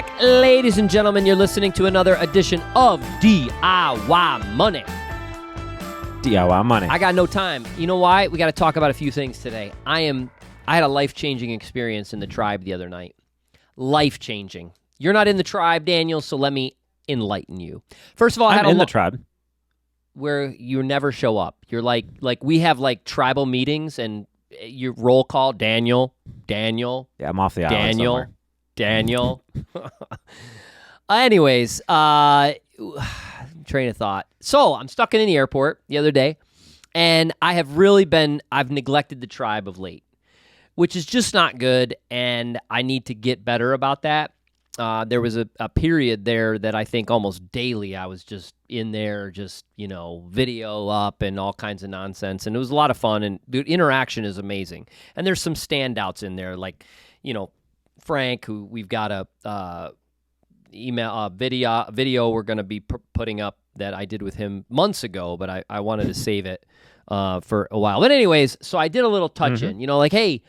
back, ladies and gentlemen. You're listening to another edition of DIY Money. DIY Money. I got no time. You know why? We got to talk about a few things today. I had a life-changing experience in the tribe the other night. Life-changing. You're not in the tribe, Daniel, so let me enlighten you. First of all, I'm in the tribe. Where you never show up. You're like we have like tribal meetings and your roll call, Daniel. Yeah, I'm off the island somewhere. Daniel. Anyways, train of thought. So I'm stuck in the airport the other day, and I've neglected the tribe of late, which is just not good, and I need to get better about that. There was a period there that I think almost daily I was just in there, just, video up and all kinds of nonsense. And it was a lot of fun, and the interaction is amazing. And there's some standouts in there, like, Frank, who we've got a video we're going to be putting up that I did with him months ago, but I wanted to save it for a while. But anyways, so I did a little touch-in, like, hey,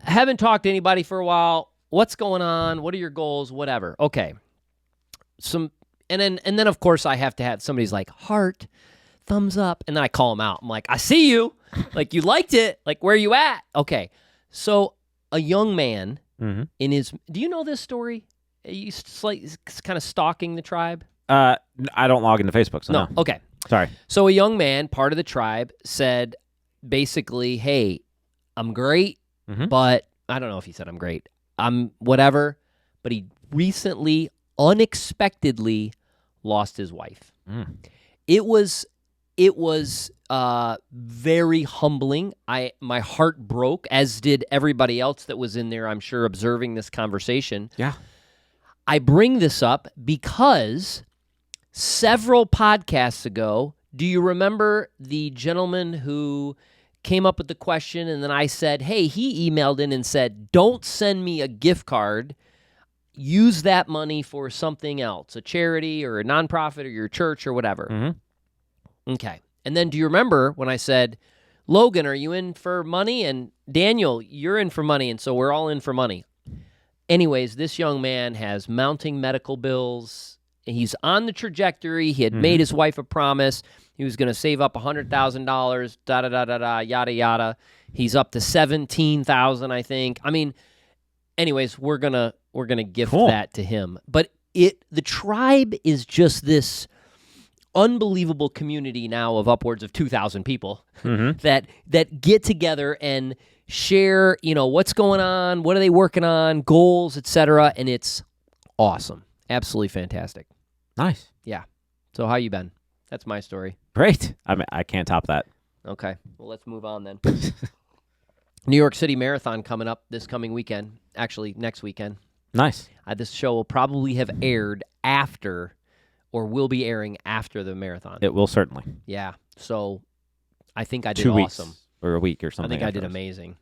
haven't talked to anybody for a while. What's going on? What are your goals? Whatever. Okay. And then of course I have to have somebody's like heart, thumbs up, and then I call them out. I'm like, I see you. Like, you liked it. Like, where are you at? Okay. So a young man in his. Do you know this story? Are you kind of stalking the tribe? I don't log into Facebook, so no. Okay. Sorry. So a young man, part of the tribe, said basically, hey, I'm great, but I don't know if he said I'm great. I'm whatever, but he recently, unexpectedly, lost his wife. It was very humbling. My heart broke, as did everybody else that was in there, I'm sure, observing this conversation. Yeah. I bring this up because several podcasts ago, do you remember the gentleman who came up with the question, and then I said, hey, he emailed in and said, don't send me a gift card. Use that money for something else, a charity or a nonprofit or your church or whatever. Okay. And then do you remember when I said, Logan, are you in for money? And Daniel, you're in for money, and so we're all in for money. Anyways, this young man has mounting medical bills. He's on the trajectory. He had made his wife a promise. He was going to save up $100,000, da-da-da-da-da, yada, yada. He's up to $17,000, I think. I mean, anyways, we're gonna gift that to him. But the tribe is just this unbelievable community now of upwards of 2,000 people that get together and share, what's going on, what are they working on, goals, etc. And it's awesome. Absolutely fantastic. Nice. Yeah. So how you been? That's my story. Great. I can't top that. Okay. Well, let's move on then. New York City Marathon coming up this coming weekend. Actually, next weekend. Nice. This show will probably have aired after, or will be airing after the marathon. It will certainly. Yeah. So I think I did 2 weeks awesome. Or a week or something. I think I did amazing.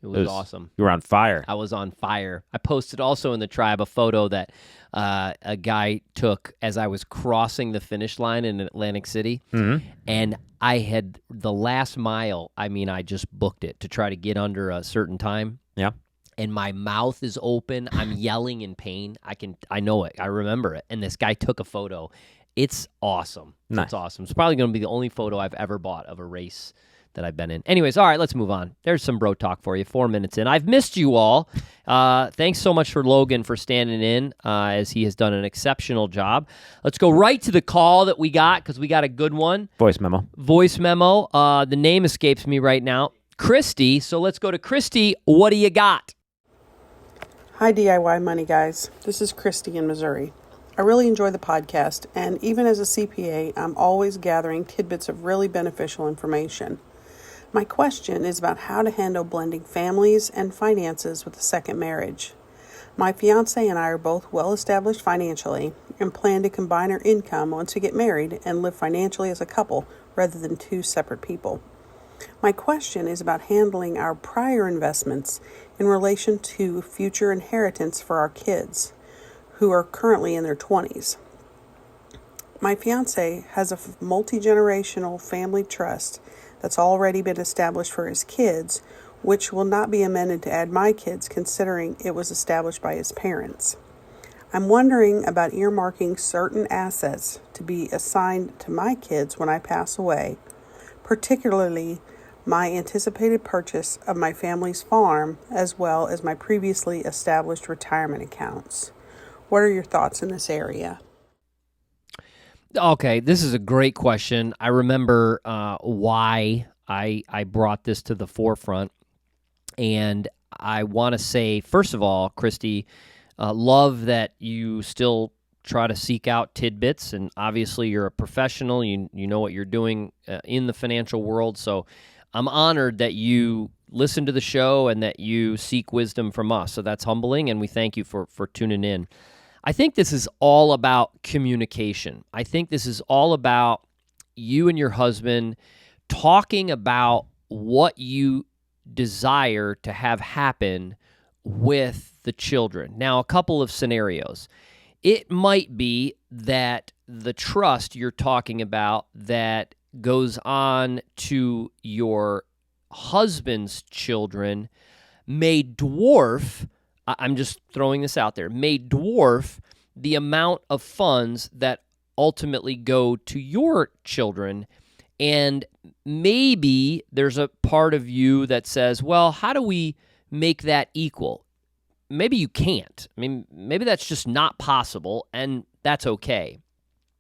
It was awesome. You were on fire. I was on fire. I posted also in the tribe a photo that a guy took as I was crossing the finish line in Atlantic City. And I had the last mile, I just booked it to try to get under a certain time. Yeah. And my mouth is open. I'm yelling in pain. I know it. I remember it. And this guy took a photo. It's awesome. Nice. It's awesome. It's probably going to be the only photo I've ever bought of a race that I've been in. Anyways, all right, let's move on. There's some bro talk for you. 4 minutes in. I've missed you all. Thanks so much for Logan for standing in, as he has done an exceptional job. Let's go right to the call that we got, because we got a good one. Voice memo. The name escapes me right now. Christy. So let's go to Christy. What do you got? Hi, DIY Money guys. This is Christy in Missouri. I really enjoy the podcast, and even as a CPA, I'm always gathering tidbits of really beneficial information. My question is about how to handle blending families and finances with a second marriage. My fiance and I are both well established financially and plan to combine our income once we get married and live financially as a couple rather than two separate people. My question is about handling our prior investments in relation to future inheritance for our kids, who are currently in their 20s. My fiance has a multi-generational family trust that's already been established for his kids, which will not be amended to add my kids, considering it was established by his parents. I'm wondering about earmarking certain assets to be assigned to my kids when I pass away, particularly my anticipated purchase of my family's farm, as well as my previously established retirement accounts. What are your thoughts in this area? Okay, this is a great question. I remember why I brought this to the forefront, and I want to say, first of all, Christy, love that you still try to seek out tidbits, and obviously you're a professional. You know what you're doing in the financial world, so I'm honored that you listen to the show and that you seek wisdom from us. So that's humbling, and we thank you for tuning in. I think this is all about communication. I think this is all about you and your husband talking about what you desire to have happen with the children. Now, a couple of scenarios. It might be that the trust you're talking about that goes on to your husband's children may dwarf, I'm just throwing this out there, may dwarf the amount of funds that ultimately go to your children. And maybe there's a part of you that says, well, how do we make that equal? Maybe you can't. I mean, maybe that's just not possible, and that's okay.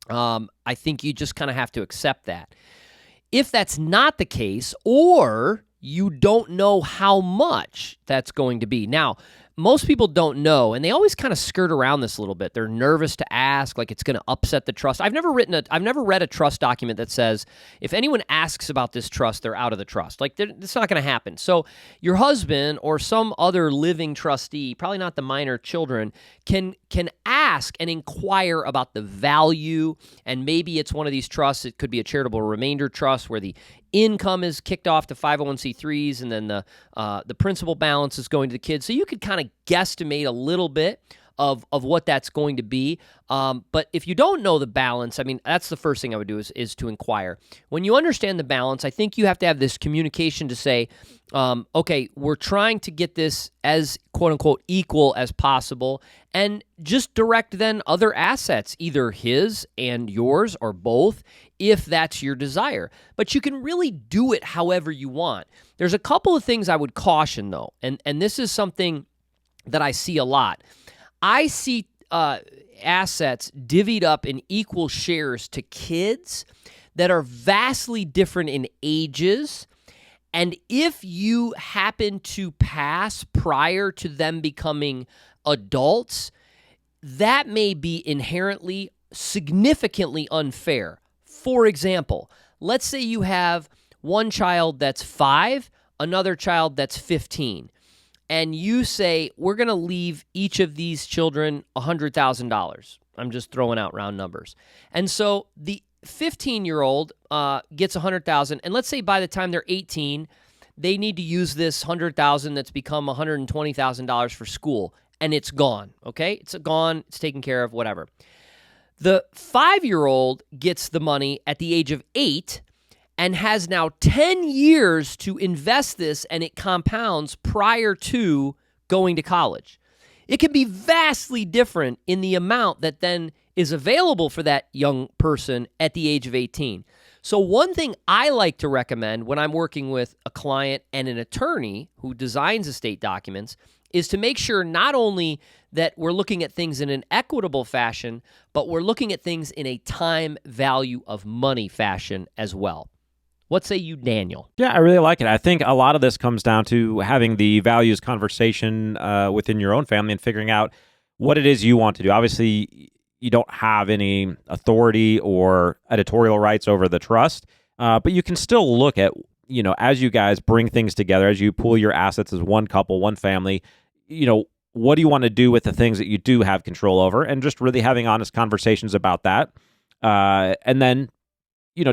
I think you just kind of have to accept that. If that's not the case, or you don't know how much that's going to be. Now, most people don't know, and they always kind of skirt around this a little bit. They're nervous to ask, like it's going to upset the trust. I've never read a trust document that says if anyone asks about this trust, they're out of the trust. Like it's not going to happen. So your husband or some other living trustee, probably not the minor children, can ask and inquire about the value. And maybe it's one of these trusts. It could be a charitable remainder trust where the income is kicked off to 501c3s, and then the principal balance is going to the kids. So you could kind of guesstimate a little bit of what that's going to be. But if you don't know the balance, I mean, that's the first thing I would do is to inquire. When you understand the balance, I think you have to have this communication to say, okay, we're trying to get this as quote unquote equal as possible, and just direct then other assets, either his and yours or both, if that's your desire. But you can really do it however you want. There's a couple of things I would caution though, and this is something that I see a lot. I see assets divvied up in equal shares to kids that are vastly different in ages. And if you happen to pass prior to them becoming adults, that may be inherently significantly unfair. For example, let's say you have one child that's 5, another child that's 15. And you say, we're going to leave each of these children $100,000. I'm just throwing out round numbers. And so the 15-year-old gets $100,000, and let's say by the time they're 18, they need to use this $100,000 that's become $120,000 for school, and it's gone, okay? It's gone, it's taken care of, whatever. The 5-year-old gets the money at the age of 8, and has now 10 years to invest this, and it compounds prior to going to college. It can be vastly different in the amount that then is available for that young person at the age of 18. So one thing I like to recommend when I'm working with a client and an attorney who designs estate documents is to make sure not only that we're looking at things in an equitable fashion, but we're looking at things in a time value of money fashion as well. What say you, Daniel? Yeah, I really like it. I think a lot of this comes down to having the values conversation within your own family and figuring out what it is you want to do. Obviously, you don't have any authority or editorial rights over the trust, but you can still look at, as you guys bring things together, as you pool your assets as one couple, one family, what do you want to do with the things that you do have control over, and just really having honest conversations about that. And then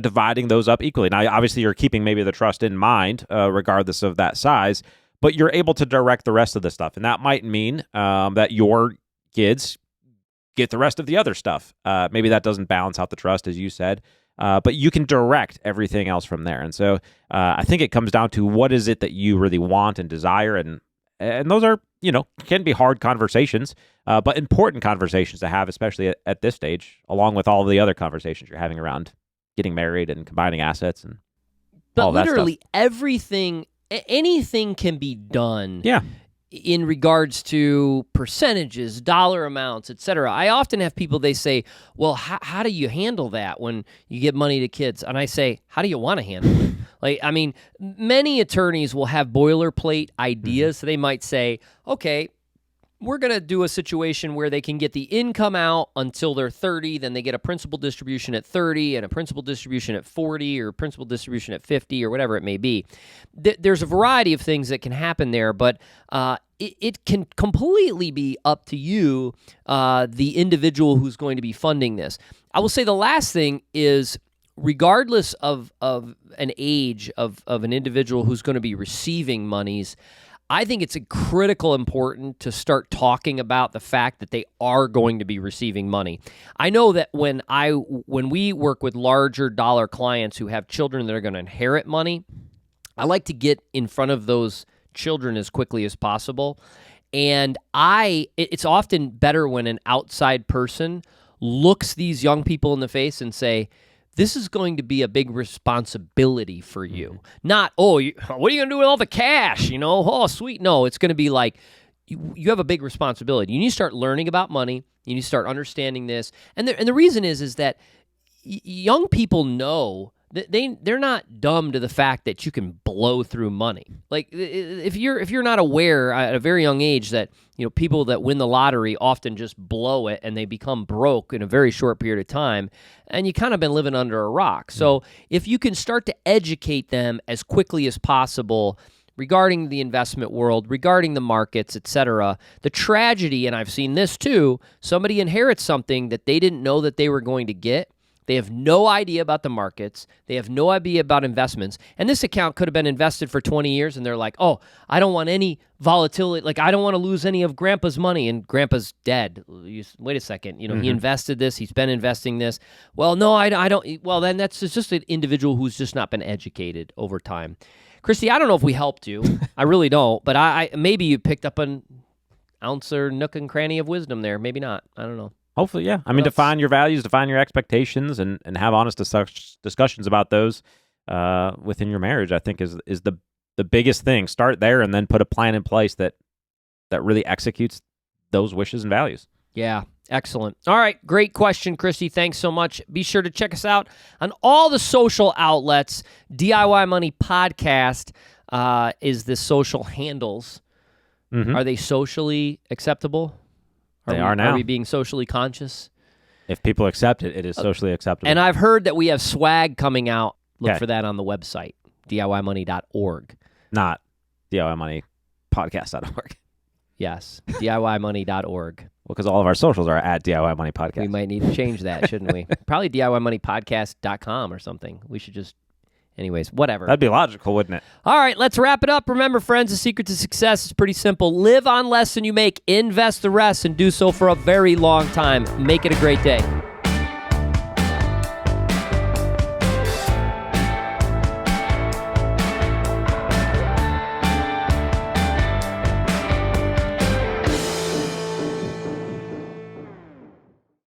dividing those up equally. Now, obviously, you're keeping maybe the trust in mind, regardless of that size, but you're able to direct the rest of the stuff. And that might mean that your kids get the rest of the other stuff. Maybe that doesn't balance out the trust, as you said, but you can direct everything else from there. And so I think it comes down to what is it that you really want and desire, and And those are, can be hard conversations, but important conversations to have, especially at this stage, along with all of the other conversations you're having around getting married and combining assets and all that stuff. But literally anything can be done. Yeah. In regards to percentages, dollar amounts, etc. I often have people, they say, well, how do you handle that when you give money to kids? And I say, how do you want to handle it? Many attorneys will have boilerplate ideas. So they might say, okay, we're going to do a situation where they can get the income out until they're 30, then they get a principal distribution at 30 and a principal distribution at 40 or principal distribution at 50 or whatever it may be. There's a variety of things that can happen there, but it can completely be up to you, the individual who's going to be funding this. I will say the last thing is, regardless of an age of an individual who's going to be receiving monies, I think it's critical important to start talking about the fact that they are going to be receiving money. I know that when we work with larger dollar clients who have children that are going to inherit money, I like to get in front of those children as quickly as possible. And it's often better when an outside person looks these young people in the face and say, this is going to be a big responsibility for you. Not, what are you going to do with all the cash? Oh, sweet. No, it's going to be like, you have a big responsibility. You need to start learning about money. You need to start understanding this. And the reason is that young people know that they're not dumb to the fact that you can blow through money. Like, if you're not aware at a very young age that people that win the lottery often just blow it and they become broke in a very short period of time, and you kind of been living under a rock. So if you can start to educate them as quickly as possible regarding the investment world, regarding the markets, etc., the tragedy, and I've seen this too, somebody inherits something that they didn't know that they were going to get. They have no idea about the markets. They have no idea about investments. And this account could have been invested for 20 years, and they're like, oh, I don't want any volatility. Like, I don't want to lose any of Grandpa's money, and Grandpa's dead. Wait a second. He invested this. He's been investing this. Well, no, I don't. Well, then it's just an individual who's just not been educated over time. Christy, I don't know if we helped you. I really don't. But I maybe you picked up an ounce or nook and cranny of wisdom there. Maybe not. I don't know. Hopefully, yeah. I mean, define your values, define your expectations, and have honest discussions about those within your marriage, I think is the biggest thing. Start there and then put a plan in place that really executes those wishes and values. Yeah, excellent. All right, great question, Christy. Thanks so much. Be sure to check us out on all the social outlets. DIY Money Podcast is the social handles. Mm-hmm. Are they socially acceptable? They are now. Are we being socially conscious? If people accept it, it is socially acceptable. And I've heard that we have swag coming out. Look for that on the website, DIYmoney.org. Not DIYmoneypodcast.org. Yes, DIYmoney.org. Well, because all of our socials are at DIY Money Podcast. We might need to change that, shouldn't we? Probably DIYmoneypodcast.com or something. We should just... Anyways, whatever. That'd be logical, wouldn't it? All right, let's wrap it up. Remember, friends, the secret to success is pretty simple. Live on less than you make, invest the rest, and do so for a very long time. Make it a great day.